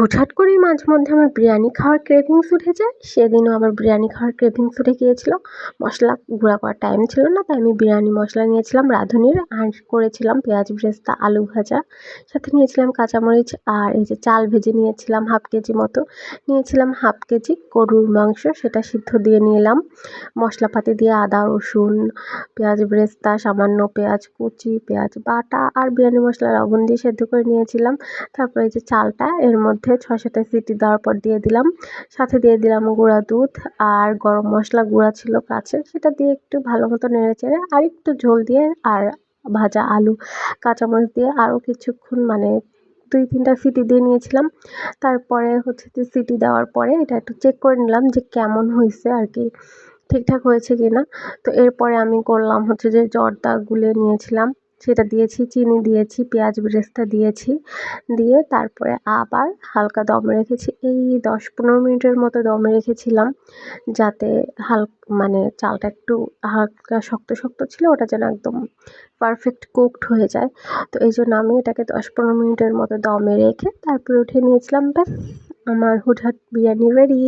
হুটহাট করেই মাঝে মধ্যে আমার বিরিয়ানি খাওয়ার ক্রেভিংস উঠে যায়। সেদিনও আমার বিরিয়ানি খাওয়ার ক্রেভিংস উঠে গিয়েছিল। মশলা গুঁড়া করার টাইম ছিল না, তাই আমি বিরিয়ানি মশলা নিয়েছিলাম রাঁধুনির, আর করেছিলাম পেঁয়াজ বেরেস্তা, আলু ভাজা, সাথে নিয়েছিলাম কাঁচামরিচ, আর এই যে চাল ভেজে নিয়েছিলাম হাফ কেজি মতো, নিয়েছিলাম হাফ কেজি গরুর মাংস, সেটা সিদ্ধ দিয়ে নিলাম মশলাপাতি দিয়ে, আদা রসুন, পেঁয়াজ বেরেস্তা, সামান্য পেঁয়াজ কুচি, পেঁয়াজ বাটা আর বিরিয়ানি মশলা লবণ দিয়ে সেদ্ধ করে নিয়েছিলাম। তারপরে এই যে চালটা এর মধ্যে 6-7টা সিটি দেওয়ার পর দিয়ে দিলাম, সাথে দিয়ে দিলাম গুঁড়া দুধ আর গরম মশলা গুঁড়া ছিল কাছে, সেটা দিয়ে একটু ভালো মতো নেড়ে চেড়ে আর একটু ঝোল দিয়ে, আর ভাজা আলু কাঁচামরিচ দিয়ে আরও কিছুক্ষণ মানে 2-3টা সিটি দিয়ে নিয়েছিলাম। তারপরে হচ্ছে যে সিটি দেওয়ার পরে এটা একটু চেক করে নিলাম যে কেমন হয়েছে আর কি, ঠিকঠাক হয়েছে কি না। তো এরপরে আমি করলাম হচ্ছে যে জর্দা গুলে নিয়েছিলাম, সেটা দিয়েছি, চিনি দিয়েছি, পেঁয়াজ বেরেস্তা দিয়েছি, দিয়ে তারপরে আবার হালকা দমে রেখেছি। এই 10-15 মিনিটের মতো দমে রেখেছিলাম, যাতে মানে চালটা একটু হালকা শক্ত শক্ত ছিল, ওটা যেন একদম পারফেক্ট কুকড হয়ে যায়। তো এই জন্য আমি এটাকে 10-15 মিনিটের মতো দমে রেখে তারপরে উঠে নিয়েছিলাম। ব্যাস, আমার হুটহাট বিরিয়ানি রেডি।